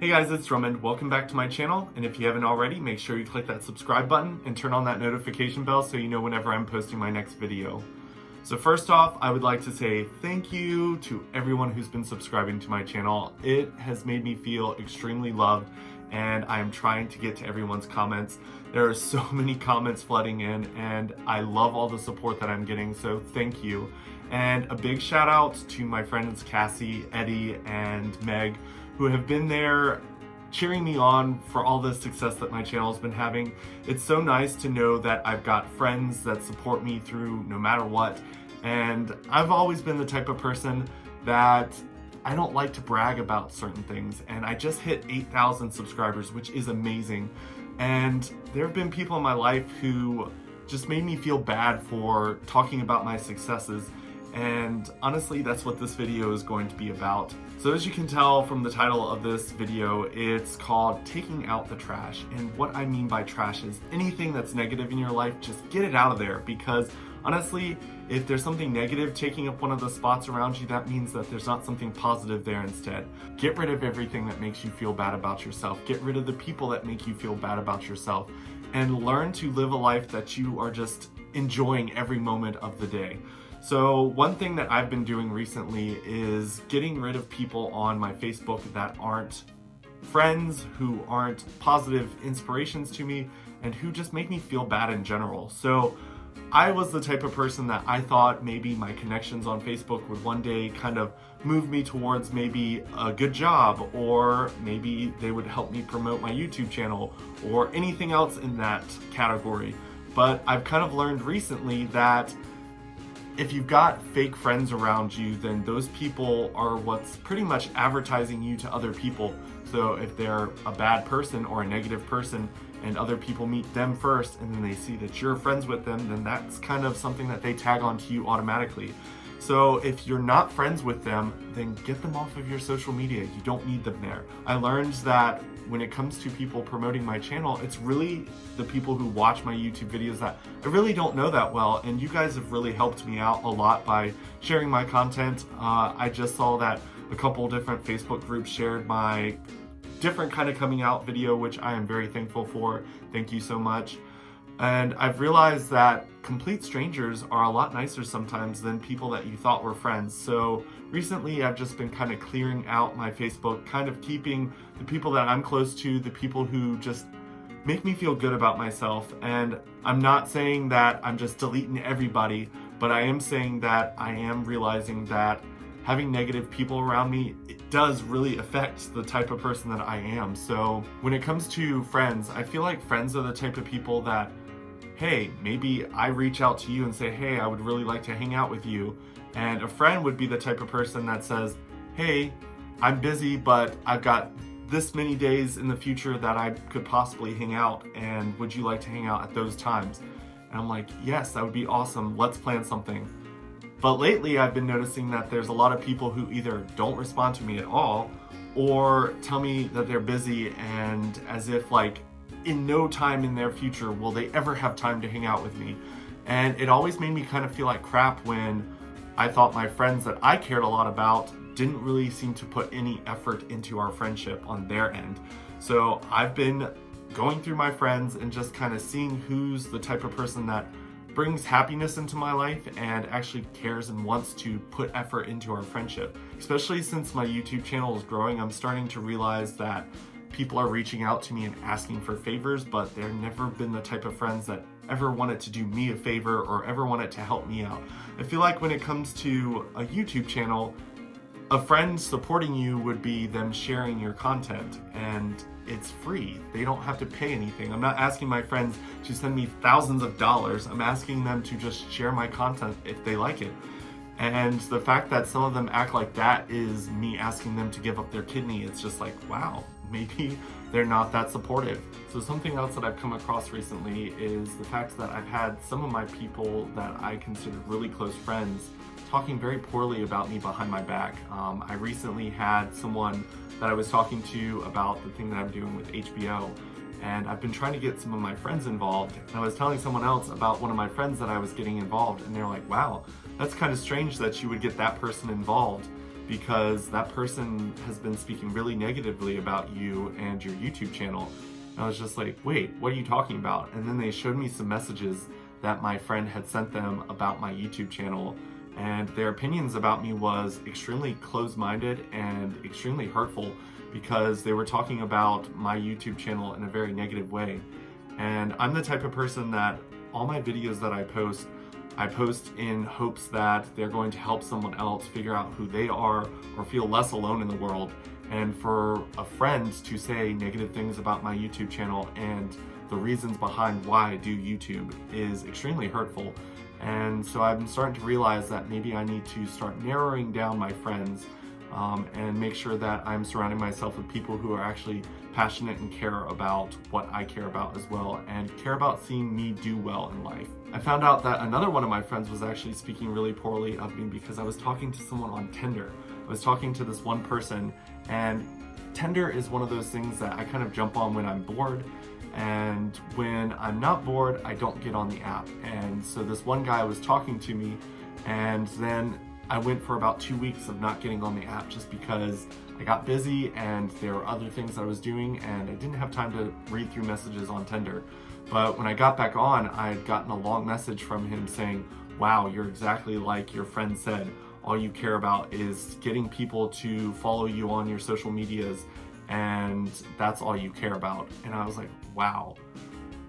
Hey guys, it's Drummond. Welcome back to my channel, and if you haven't already, make sure you click that subscribe button and turn on that notification bell so you know whenever I'm posting my next video. So first off, I would like to say thank you to everyone who's been subscribing to my channel. It has made me feel extremely loved, and I am trying to get to everyone's comments. There are so many comments flooding in, and I love all the support that I'm getting, so thank you. And a big shout out to my friends Cassie, Eddie, and Meg, who have been there cheering me on for all the success that my channel has been having. It's so nice to know that I've got friends that support me through no matter what. And I've always been the type of person that I don't like to brag about certain things. And I just hit 8,000 subscribers, which is amazing. And there have been people in my life who just made me feel bad for talking about my successes. And honestly, that's what this video is going to be about. So as you can tell from the title of this video, it's called Taking Out the Trash. And what I mean by trash is anything that's negative in your life, just get it out of there. Because honestly, if there's something negative taking up one of the spots around you, that means that there's not something positive there instead. Get rid of everything that makes you feel bad about yourself. Get rid of the people that make you feel bad about yourself. And learn to live a life that you are just enjoying every moment of the day. So one thing that I've been doing recently is getting rid of people on my Facebook that aren't friends, who aren't positive inspirations to me, and who just make me feel bad in general. So I was the type of person that I thought maybe my connections on Facebook would one day kind of move me towards maybe a good job, or maybe they would help me promote my YouTube channel or anything else in that category. But I've kind of learned recently that if you've got fake friends around you, then those people are what's pretty much advertising you to other people. So if they're a bad person or a negative person and other people meet them first and then they see that you're friends with them, then that's kind of something that they tag onto you automatically. So if you're not friends with them, then get them off of your social media. You don't need them there. I learned that when it comes to people promoting my channel, it's really the people who watch my YouTube videos that I really don't know that well, and you guys have really helped me out a lot by sharing my content. I just saw that a couple different Facebook groups shared my different kind of coming out video, which I am very thankful for. Thank you so much. And I've realized that complete strangers are a lot nicer sometimes than people that you thought were friends. So recently I've just been kind of clearing out my Facebook, kind of keeping the people that I'm close to, the people who just make me feel good about myself. And I'm not saying that I'm just deleting everybody, but I am saying that I am realizing that having negative people around me, it does really affect the type of person that I am. So when it comes to friends, I feel like friends are the type of people that, hey, maybe I reach out to you and say, hey, I would really like to hang out with you. And a friend would be the type of person that says, hey, I'm busy, but I've got this many days in the future that I could possibly hang out, and would you like to hang out at those times? And I'm like, yes, that would be awesome. Let's plan something. But lately I've been noticing that there's a lot of people who either don't respond to me at all or tell me that they're busy, and as if like in no time in their future will they ever have time to hang out with me. And it always made me kind of feel like crap when I thought my friends that I cared a lot about didn't really seem to put any effort into our friendship on their end. So I've been going through my friends and just kind of seeing who's the type of person that brings happiness into my life and actually cares and wants to put effort into our friendship. Especially since my YouTube channel is growing, I'm starting to realize that people are reaching out to me and asking for favors, but they've never been the type of friends that ever wanted to do me a favor or ever wanted to help me out. I feel like when it comes to a YouTube channel, a friend supporting you would be them sharing your content, and it's free. They don't have to pay anything. I'm not asking my friends to send me thousands of dollars. I'm asking them to just share my content if they like it. And the fact that some of them act like that is me asking them to give up their kidney, it's just like, wow, maybe they're not that supportive. So something else that I've come across recently is the fact that I've had some of my people that I consider really close friends talking very poorly about me behind my back. I recently had someone that I was talking to about the thing that I'm doing with HBO, and I've been trying to get some of my friends involved, and I was telling someone else about one of my friends that I was getting involved, and they're like, wow, that's kind of strange that you would get that person involved. because that person has been speaking really negatively about you and your YouTube channel. And I was just like, wait, what are you talking about? And then they showed me some messages that my friend had sent them about my YouTube channel, and their opinions about me was extremely closed-minded and extremely hurtful, because they were talking about my YouTube channel in a very negative way. And I'm the type of person that all my videos that I post in hopes that they're going to help someone else figure out who they are or feel less alone in the world. And for a friend to say negative things about my YouTube channel and the reasons behind why I do YouTube is extremely hurtful. And so I'm starting to realize that maybe I need to start narrowing down my friends and make sure that I'm surrounding myself with people who are actually passionate and care about what I care about as well, and care about seeing me do well in life. I found out that another one of my friends was actually speaking really poorly of me because I was talking to someone on Tinder. I was talking to this one person, and Tinder is one of those things that I kind of jump on when I'm bored, and when I'm not bored, I don't get on the app. And so this one guy was talking to me, and then I went for about 2 weeks of not getting on the app just because I got busy and there were other things I was doing and I didn't have time to read through messages on Tinder. But when I got back on, I had gotten a long message from him saying, wow, you're exactly like your friend said. All you care about is getting people to follow you on your social medias, and that's all you care about. And I was like, wow.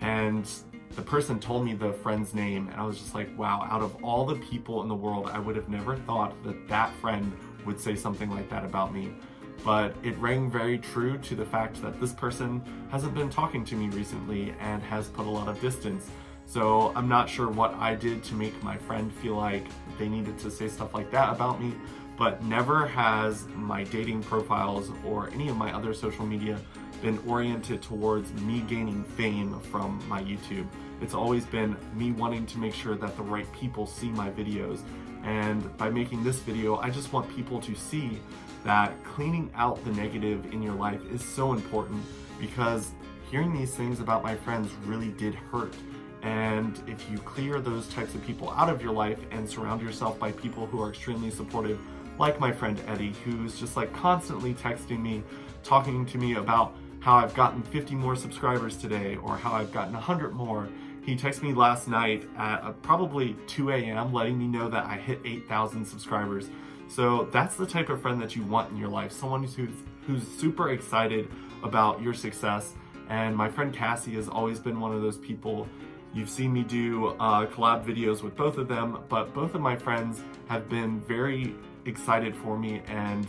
And the person told me the friend's name, and I was just like, wow, out of all the people in the world, I would have never thought that that friend would say something like that about me. But it rang very true to the fact that this person hasn't been talking to me recently and has put a lot of distance. So I'm not sure what I did to make my friend feel like they needed to say stuff like that about me, but never has my dating profiles or any of my other social media been oriented towards me gaining fame from my YouTube. It's always been me wanting to make sure that the right people see my videos. And by making this video, I just want people to see that cleaning out the negative in your life is so important, because hearing these things about my friends really did hurt. And if you clear those types of people out of your life and surround yourself by people who are extremely supportive, like my friend Eddie, who's just like constantly texting me, talking to me about how I've gotten 50 more subscribers today or how I've gotten 100 more. He texted me last night at probably 2 a.m. letting me know that I hit 8,000 subscribers. So that's the type of friend that you want in your life, someone who's super excited about your success. And my friend Cassie has always been one of those people. You've seen me do collab videos with both of them, but both of my friends have been very excited for me and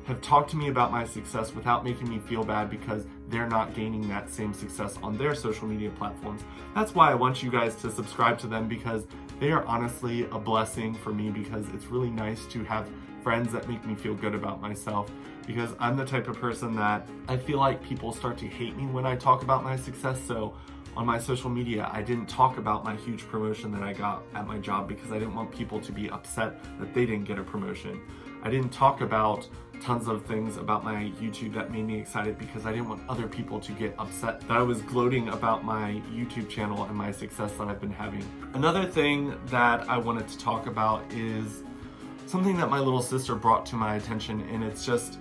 have talked to me about my success without making me feel bad because they're not gaining that same success on their social media platforms. That's why I want you guys to subscribe to them, because they are honestly a blessing for me, because it's really nice to have friends that make me feel good about myself, because I'm the type of person that I feel like people start to hate me when I talk about my success. So on my social media, I didn't talk about my huge promotion that I got at my job because I didn't want people to be upset that they didn't get a promotion. I didn't talk about tons of things about my YouTube that made me excited because I didn't want other people to get upset that I was gloating about my YouTube channel and my success that I've been having. Another thing that I wanted to talk about is something that my little sister brought to my attention, and it's just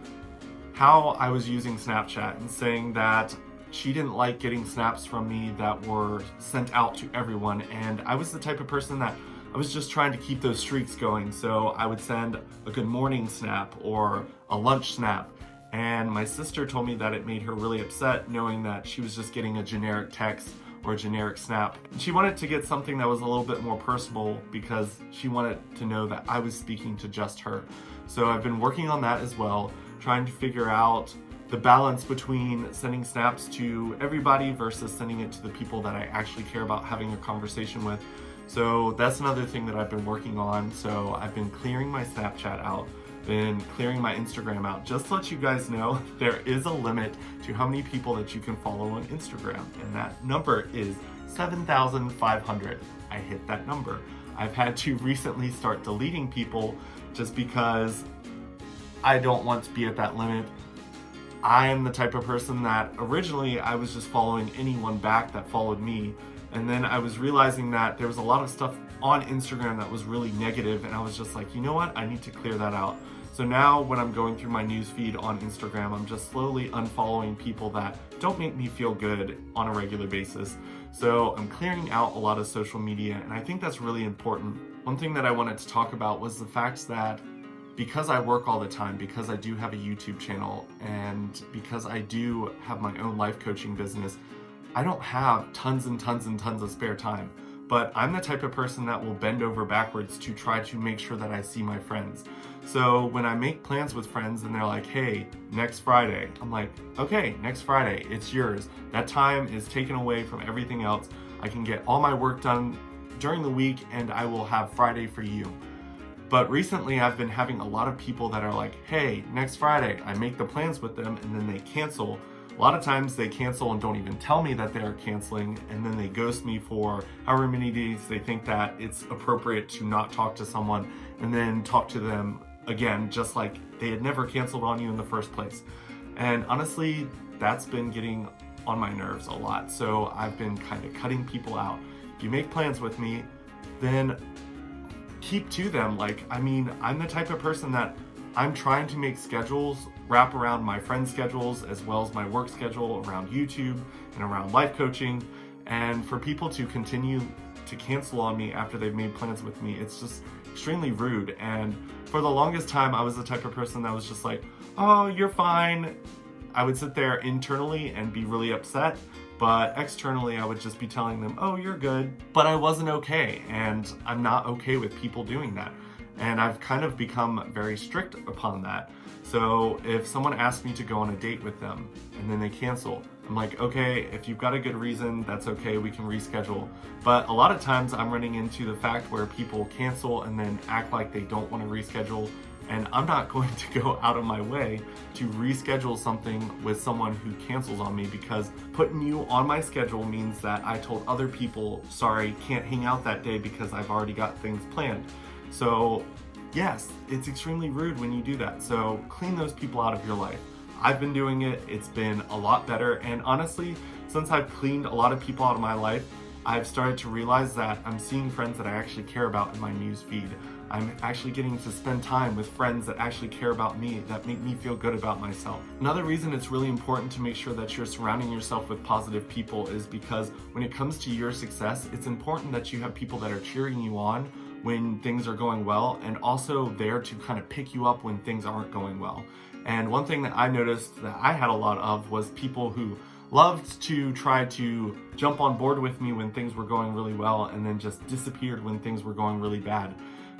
how I was using Snapchat and saying that she didn't like getting snaps from me that were sent out to everyone. And I was the type of person that I was just trying to keep those streaks going. So I would send a good morning snap or a lunch snap. And my sister told me that it made her really upset knowing that she was just getting a generic text or a generic snap. She wanted to get something that was a little bit more personal because she wanted to know that I was speaking to just her. So I've been working on that as well, trying to figure out the balance between sending snaps to everybody versus sending it to the people that I actually care about having a conversation with. So that's another thing that I've been working on. So I've been clearing my Snapchat out, been clearing my Instagram out. Just to let you guys know, there is a limit to how many people that you can follow on Instagram, and that number is 7,500. I hit that number. I've had to recently start deleting people just because I don't want to be at that limit. I am the type of person that originally I was just following anyone back that followed me. And then I was realizing that there was a lot of stuff on Instagram that was really negative, and I was just like, you know what? I need to clear that out. So now when I'm going through my news feed on Instagram, I'm just slowly unfollowing people that don't make me feel good on a regular basis. So I'm clearing out a lot of social media, and I think that's really important. One thing that I wanted to talk about was the fact that because I work all the time, because I do have a YouTube channel, and because I do have my own life coaching business, I don't have tons and tons and tons of spare time. But I'm the type of person that will bend over backwards to try to make sure that I see my friends. So when I make plans with friends and they're like, hey, next Friday, I'm like, okay, next Friday, it's yours. That time is taken away from everything else. I can get all my work done during the week and I will have Friday for you. But recently I've been having a lot of people that are like, hey, next Friday, I make the plans with them and then they cancel. A lot of times they cancel and don't even tell me that they are canceling, and then they ghost me for however many days they think that it's appropriate to not talk to someone, and then talk to them again just like they had never canceled on you in the first place. And honestly, that's been getting on my nerves a lot. So I've been kind of cutting people out. If you make plans with me, then keep to them. I'm the type of person that I'm trying to make schedules wrap around my friends' schedules as well as my work schedule around YouTube and around life coaching. And for people to continue to cancel on me after they've made plans with me, it's just extremely rude. And for the longest time, I was the type of person that was just like, oh, you're fine. I would sit there internally and be really upset, but externally I would just be telling them, oh, you're good. But I wasn't okay, and I'm not okay with people doing that. And I've kind of become very strict upon that. So if someone asks me to go on a date with them and then they cancel, I'm like, okay, if you've got a good reason, that's okay, we can reschedule. But a lot of times I'm running into the fact where people cancel and then act like they don't want to reschedule. And I'm not going to go out of my way to reschedule something with someone who cancels on me, because putting you on my schedule means that I told other people, sorry, can't hang out that day because I've already got things planned. So yes, it's extremely rude when you do that. So clean those people out of your life. I've been doing it. It's been a lot better. And honestly, since I've cleaned a lot of people out of my life, I've started to realize that I'm seeing friends that I actually care about in my news feed. I'm actually getting to spend time with friends that actually care about me, that make me feel good about myself. Another reason it's really important to make sure that you're surrounding yourself with positive people is because when it comes to your success, it's important that you have people that are cheering you on when things are going well, and also there to kind of pick you up when things aren't going well. And one thing that I noticed that I had a lot of was people who loved to try to jump on board with me when things were going really well and then just disappeared when things were going really bad.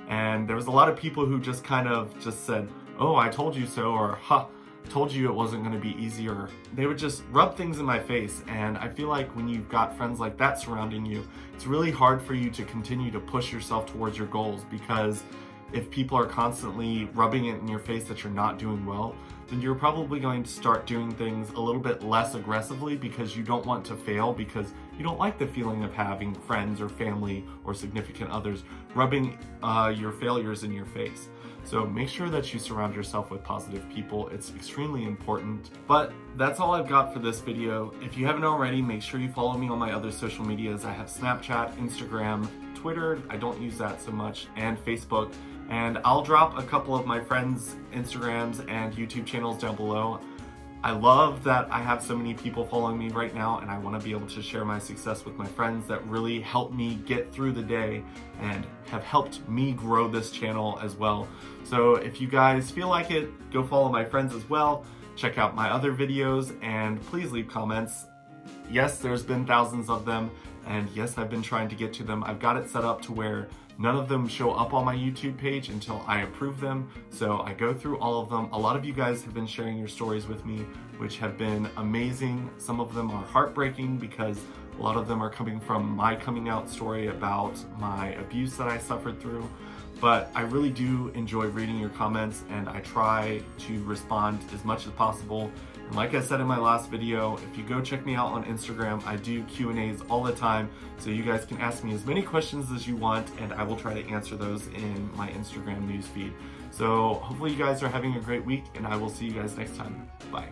And there was a lot of people who just kind of just said, oh, I told you so, or ha, told you it wasn't going to be easy, or they would just rub things in my face. And I feel like when you've got friends like that surrounding you, it's really hard for you to continue to push yourself towards your goals, because if people are constantly rubbing it in your face that you're not doing well, then you're probably going to start doing things a little bit less aggressively because you don't want to fail, because you don't like the feeling of having friends or family or significant others rubbing your failures in your face. So make sure that you surround yourself with positive people. It's extremely important. But that's all I've got for this video. If you haven't already, make sure you follow me on my other social medias. I have Snapchat, Instagram, Twitter, I don't use that so much, and Facebook. And I'll drop a couple of my friends' Instagrams and YouTube channels down below. I love that I have so many people following me right now, and I want to be able to share my success with my friends that really help me get through the day and have helped me grow this channel as well. So if you guys feel like it, go follow my friends as well. Check out my other videos, and please leave comments. Yes, there's been thousands of them, and yes, I've been trying to get to them. I've got it set up to where none of them show up on my YouTube page until I approve them. So I go through all of them. A lot of you guys have been sharing your stories with me, which have been amazing. Some of them are heartbreaking because a lot of them are coming from my coming out story about my abuse that I suffered through. But I really do enjoy reading your comments, and I try to respond as much as possible. And like I said in my last video, if you go check me out on Instagram, I do Q&As all the time, so you guys can ask me as many questions as you want, and I will try to answer those in my Instagram newsfeed. So hopefully you guys are having a great week, and I will see you guys next time. Bye.